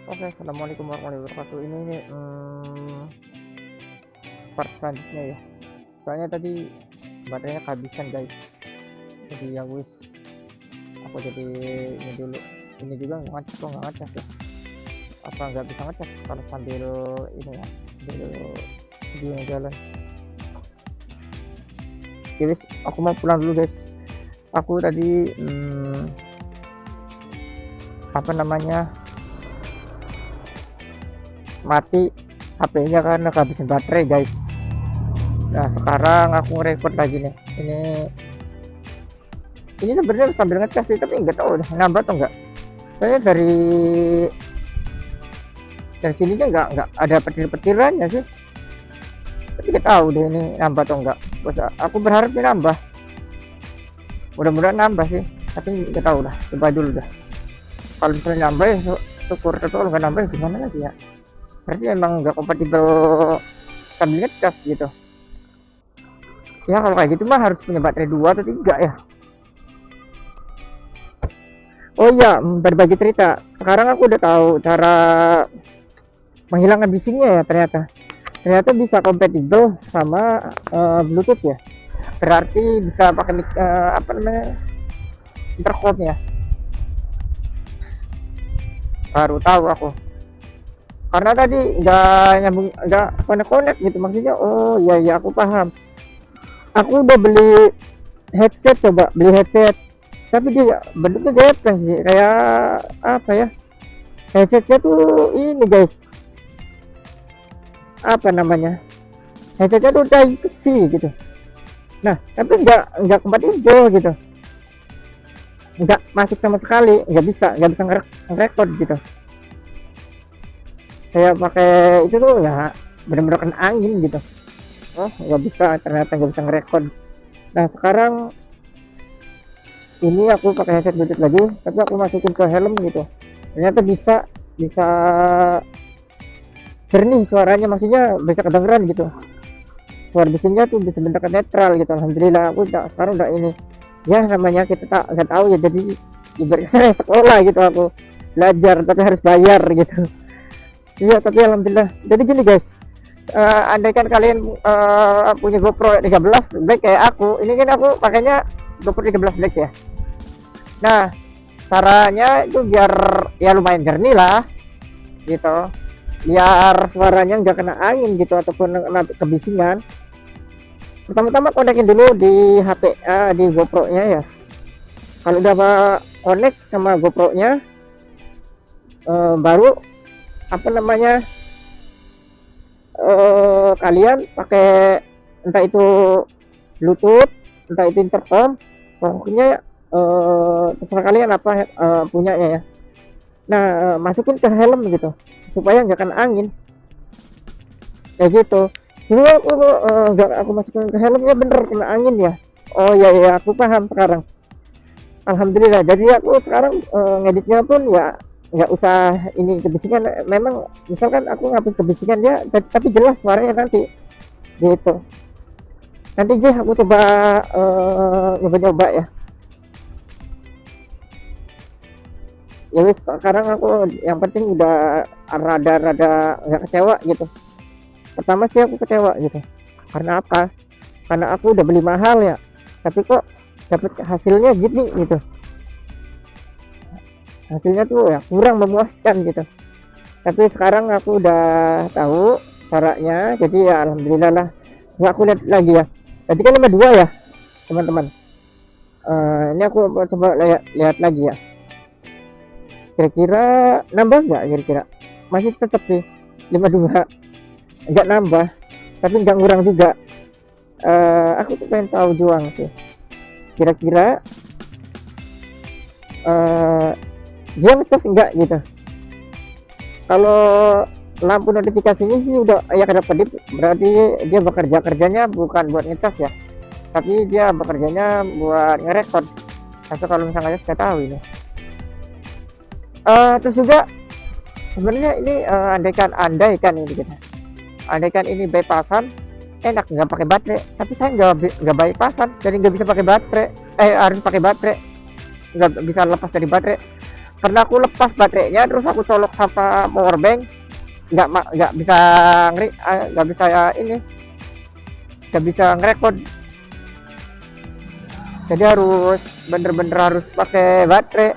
Oke, assalamualaikum warahmatullahi wabarakatuh. Ini part selanjutnya ya. Soalnya tadi baterainya kehabisan guys. Jadi ya wis, aku jadi ini dulu. Ini juga nggak ngecas, kok nggak ngecas ya? Apa nggak bisa ngecas kalau sambil ini ya? Sambil videonya jalan. Oke, wis, aku mau pulang dulu guys. Aku tadi apa namanya? Mati HP-nya karena kehabisan baterai guys. Nah sekarang aku ngerekord lagi nih. Ini sebenarnya sambil ngecas sih, tapi nggak tahu udah nambah atau enggak. Soalnya dari sininya nggak ada petir-petirannya sih. Tapi nggak tahu deh ini nambah atau enggak. Bos, aku berharap ini nambah. Mudah-mudahan nambah sih. Tapi nggak tahu lah. Coba dulu dah. Kalau misalnya nambah ya syukur. Tapi kalau nggak nambah ya gimana lagi ya? Berarti emang nggak kompatibel sambil ngecas gitu ya. Kalau kayak gitu mah harus punya baterai 2 atau 3 ya. Oh iya, berbagi cerita, sekarang aku udah tahu cara menghilangkan bisingnya ya. Ternyata bisa kompatibel sama Bluetooth ya. Berarti bisa pakai apa namanya, intercom ya. Baru tahu aku, karena tadi nggak nyambung, nggak connect gitu maksudnya. Oh iya aku paham. Aku udah beli headset, tapi dia bentuknya gepeng sih, kayak apa ya, headsetnya tuh ini guys, apa namanya, headsetnya tuh Type-C gitu. Nah tapi nggak kompatibel gitu, nggak masuk sama sekali, nggak bisa ngerekord gitu. Saya pakai itu tuh ya bener-bener kena angin gitu. Oh nggak bisa, ternyata nggak bisa ngerekord. Nah sekarang ini aku pakai headset Bluetooth lagi, tapi aku masukin ke helm gitu. Ternyata bisa jernih suaranya, maksudnya bisa kedengeran gitu. Suara bisingnya tuh bisa bener netral gitu. Alhamdulillah aku sekarang udah ini. Ya namanya kita nggak tahu ya, jadi ibaratnya sekolah gitu, aku belajar tapi harus bayar gitu. Iya tapi alhamdulillah. Jadi gini guys, andaikan kalian punya GoPro 13 Black kayak aku, ini kan aku pakainya GoPro 13 Black ya. Nah caranya itu biar ya lumayan jernih lah gitu, biar suaranya nggak kena angin gitu ataupun kena kebisingan. Pertama-tama konekin dulu di HP, di GoPro nya ya. Kalau udah connect sama GoPro nya, baru apa namanya, kalian pakai entah itu Bluetooth, entah itu intercom, pokoknya terserah kalian apa punyanya ya. Nah masukin ke helm gitu supaya nggak kena angin kayak gitu. Dulu aku masukin ke helmnya bener kena angin ya. Oh ya aku paham sekarang, alhamdulillah. Jadi aku sekarang ngeditnya pun ya nggak usah ini kebisingan. Memang misalkan aku ngapus kebisingan ya, tapi jelas suaranya nanti gitu. Nanti aku coba nyoba ya. Ya wis, sekarang aku yang penting udah rada nggak kecewa gitu. Pertama sih aku kecewa gitu, karena apa, karena aku udah beli mahal ya, tapi kok dapat hasilnya gitu. Hasilnya tuh ya kurang memuaskan gitu. Tapi sekarang aku udah tahu caranya, jadi ya alhamdulillah lah. Nggak, aku lihat lagi ya, tadi kan 52 ya teman-teman. Ini aku coba lihat lagi ya, kira-kira nambah nggak, kira-kira masih tetap sih 52, nggak nambah tapi nggak ngurang juga. Aku tuh pengen tahu juang sih, kira-kira dia ngecas enggak gitu. Kalau lampu notifikasinya sih udah ya kedap-kedip, berarti dia kerjanya bukan buat ngecas ya, tapi dia bekerjanya buat ngerekord. Atau kalau misalnya saya tahu ini. Terus juga sebenarnya ini andaikan ini gitu, andaikan ini bypassan enak nggak pakai baterai, tapi saya nggak bypassan, jadi nggak bisa pakai baterai, harus pakai baterai, nggak bisa lepas dari baterai. karena aku lepas baterainya terus aku colok sama power bank, nggak bisa nggak bisa ini, nggak bisa ngerekod. Jadi harus bener-bener harus pakai baterai.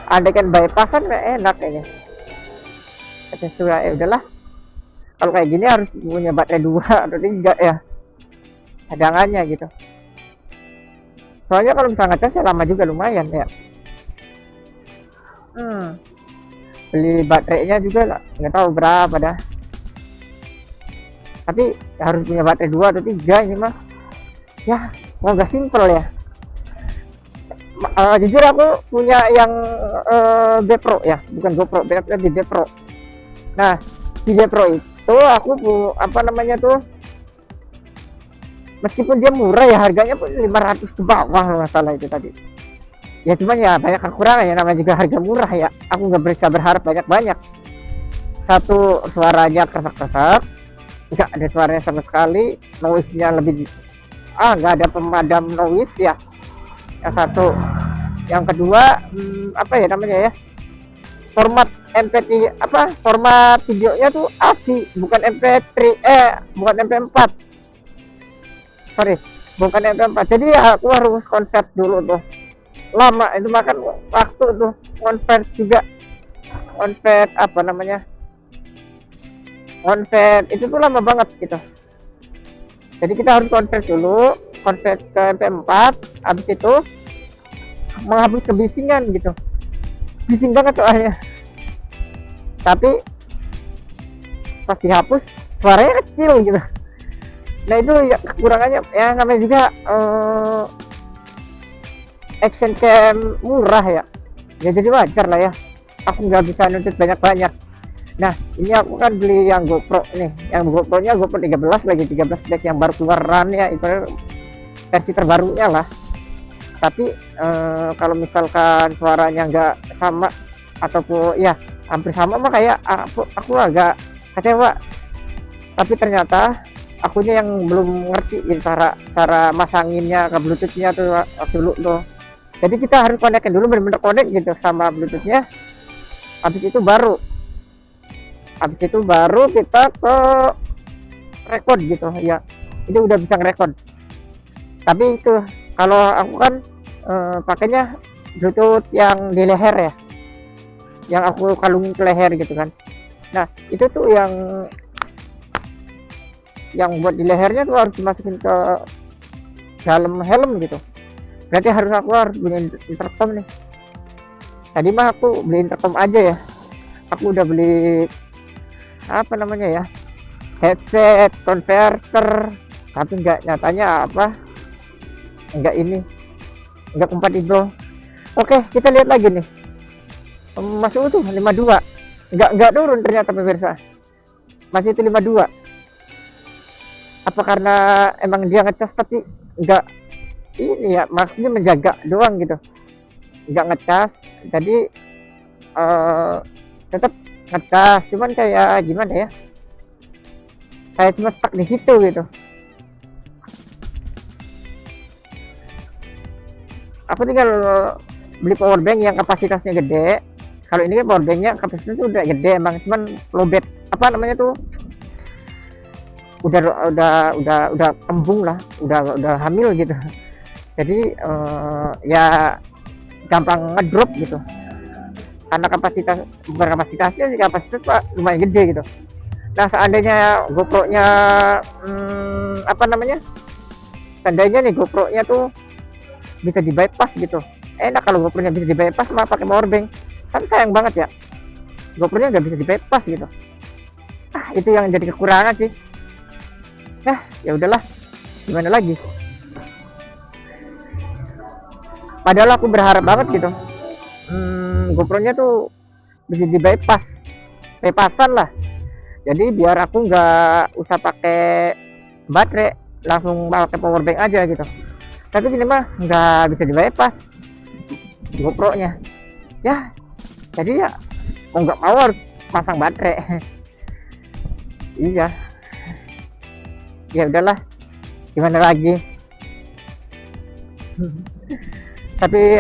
Andai kan bypassan enak kayaknya. Sesuai, ya udahlah, kalau kayak gini harus punya baterai 2 atau 3 ya cadangannya gitu. Soalnya kalau misalnya ngecas ya lama juga, lumayan ya. Beli baterainya juga nggak tahu berapa dah, tapi harus punya baterai 2 atau 3 ini mah ya. Mau gak simple ya. Jujur aku punya yang GoPro ya, bukan GoPro, lebih GoPro. Nah, si GoPro itu aku apa namanya tuh, meskipun dia murah ya, harganya pun 500 ke bawah kalau nggak salah itu tadi. Ya cuman ya banyak kekurangan ya, namanya juga harga murah ya. Aku nggak bisa berharap banyak-banyak. Satu, suaranya kerak-kerak, nggak ada suaranya sama sekali, noise-nya lebih nggak ada pemadam noise ya. Yang satu, yang kedua apa ya namanya ya, format MP3 format videonya tuh AVI bukan MP3, bukan MP4, sorry, bukan MP4. Jadi ya aku harus convert dulu tuh, lama itu makan waktu tuh convert juga. Convert apa namanya, convert itu tuh lama banget gitu. Jadi kita harus convert dulu, convert ke MP4, habis itu menghapus kebisingan gitu. Bising banget soalnya, tapi pas dihapus suaranya kecil gitu. Nah itu ya kekurangannya ya, namanya juga action cam murah ya, jadi wajar lah ya, aku nggak bisa nuntut banyak-banyak. Nah ini aku kan beli yang GoPro nih, yang GoPro nya GoPro 13 lagi, 13 Black yang baru keluaran ya, itu versi terbarunya lah. Tapi kalau misalkan suaranya nggak sama ataupun ya hampir sama mah kayak aku agak kecewa. Tapi ternyata akunya yang belum ngerti gitu, cara masanginnya ke bluetoothnya tuh dulu tuh. Jadi kita harus connect dulu, bener-bener connect gitu sama bluetoothnya. Habis itu baru kita ke record gitu ya, itu udah bisa ngerekord. Tapi itu kalau aku kan pakainya bluetooth yang di leher ya, yang aku kalungin ke leher gitu kan. Nah itu tuh yang buat di lehernya tuh harus dimasukin ke dalam helm gitu. Berarti aku harus punya intercom nih. Tadi mah aku beli intercom aja ya, aku udah beli apa namanya ya, headset converter, tapi nyatanya enggak kompatibel. Oke, kita lihat lagi nih, masih utuh 52, enggak turun ternyata pemirsa, masih itu 52. Apa karena emang dia ngecas tapi enggak ini ya, maksudnya menjaga doang gitu, enggak ngecas, jadi tetap ngecas, cuman kayak gimana ya, kayak cuma stuck di situ gitu. Aku tinggal beli power bank yang kapasitasnya gede. Kalau ini kan power banknya kapasitasnya udah gede emang, cuman lowbat apa namanya tuh udah kembung lah, udah hamil gitu. Jadi ya gampang ngedrop gitu, karena kapasitasnya sih, kapasitas pak lumayan gede gitu. Nah seandainya GoPro-nya seandainya nih GoPro-nya tuh bisa di bypass gitu, enak kalau GoPro-nya bisa di bypass mah pakai power bank. Tapi sayang banget ya, GoPro-nya nggak bisa di bypass gitu. Itu yang jadi kekurangan sih. Nah ya udahlah, gimana lagi. Padahal aku berharap banget gitu, GoPro-nya tuh bisa di bypassan lah. Jadi biar aku nggak usah pakai baterai, langsung pakai power bank aja gitu. Tapi gini mah nggak bisa di bypass GoPro-nya ya, jadi ya mau nggak mau harus pasang baterai. Iya ya udahlah, gimana lagi. Tapi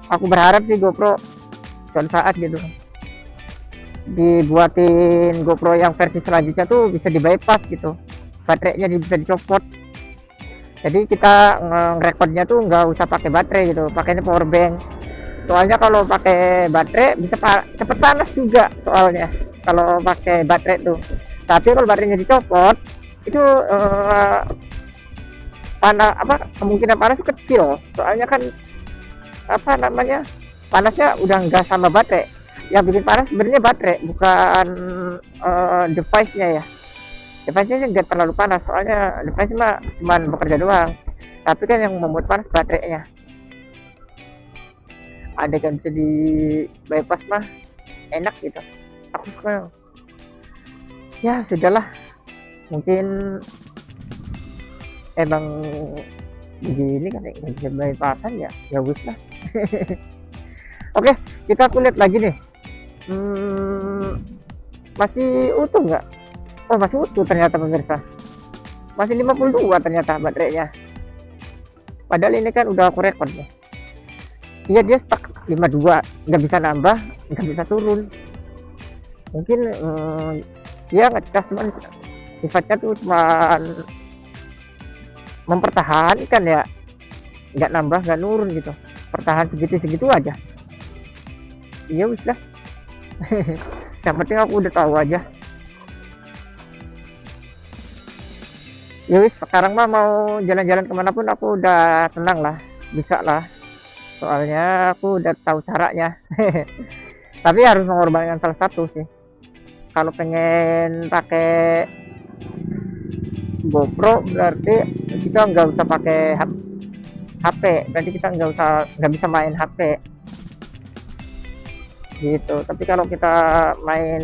aku berharap sih GoPro suatu saat gitu dibuatin GoPro yang versi selanjutnya tuh bisa di bypass gitu, baterainya bisa dicopot. Jadi kita ngerekodnya tuh nggak usah pakai baterai gitu, pakainya power bank. Soalnya kalau pakai baterai bisa cepet panas juga soalnya kalau pakai baterai tuh. Tapi kalau baterainya dicopot itu kemungkinan panas kecil. Soalnya kan panasnya udah nggak sama baterai. Yang bikin panas sebenarnya baterai, bukan device-nya ya. Device-nya sih nggak terlalu panas, soalnya device mah cuma bekerja doang. Tapi kan yang membuat panas baterainya. Ada kan bisa di bypass mah enak gitu. Aku suka. Ya sudahlah, mungkin emang begini kan nggak bisa bypassan ya, ya wis lah. Oke, kita kulit lagi nih. Masih utuh nggak? Oh masih utuh ternyata pemirsa, masih 52 ternyata baterainya, padahal ini kan udah aku record ya. Iya dia stuck 52, nggak bisa nambah nggak bisa turun. Mungkin dia ngecas, cuman sifatnya tuh cuman mempertahankan ya, nggak nambah nggak nurun gitu, pertahan segitu aja. Iya wis lah. Yang penting aku udah tahu aja. Ya wis, sekarang mah mau jalan-jalan kemanapun aku udah tenang lah, bisa lah, soalnya aku udah tahu caranya. Tapi harus mengorbankan salah satu sih. Kalau pengen pakai GoPro berarti kita nggak usah pakai HP, berarti kita nggak bisa main HP gitu. Tapi kalau kita main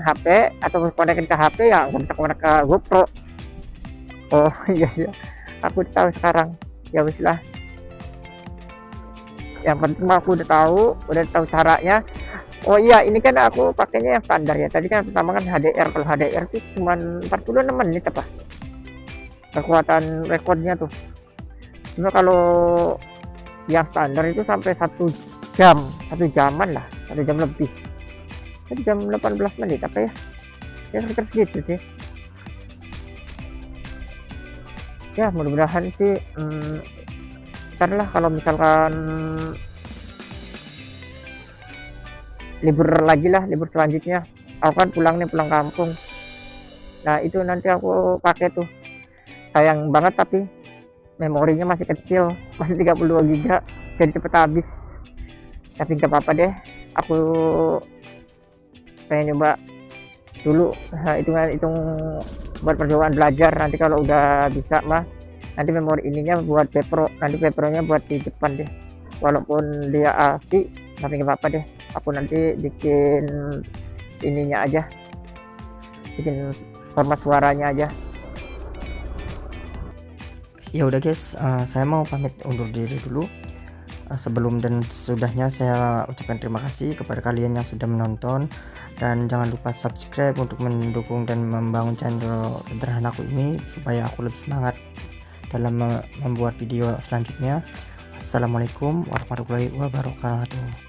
HP atau konekin ke HP ya nggak bisa konek ke GoPro. Oh iya iya, aku tahu sekarang. Ya wis lah, yang penting aku udah tahu caranya. Oh iya, ini kan aku pakainya yang standar ya. Tadi kan pertama kan HDR, kalau HDR itu cuma 46 menit apa kekuatan rekornya tuh. Cuma kalau yang standar itu sampai 1 jaman lah, 1 jam lebih, 1 jam 18 menit apa ya, ya sekitar segitu sih. Ya mudah-mudahan sih ntar lah kalau misalkan libur selanjutnya, aku kan pulang kampung. Nah itu nanti aku pakai tuh, sayang banget tapi memorinya masih kecil, masih 32 GB, jadi cepet habis. Tapi nggak apa-apa deh, aku pengen nyoba dulu. Nah, hitung buat percobaan belajar. Nanti kalau udah bisa mah nanti memori ininya buat Vepro, nanti Vepronya buat di depan deh, walaupun dia ASI tapi nggak apa-apa deh. Aku nanti bikin ininya aja, bikin format suaranya aja. Ya udah guys, saya mau pamit undur diri dulu. Sebelum dan sesudahnya saya ucapkan terima kasih kepada kalian yang sudah menonton, dan jangan lupa subscribe untuk mendukung dan membangun channel sederhanaku ini supaya aku lebih semangat dalam membuat video selanjutnya. Assalamualaikum warahmatullahi wabarakatuh.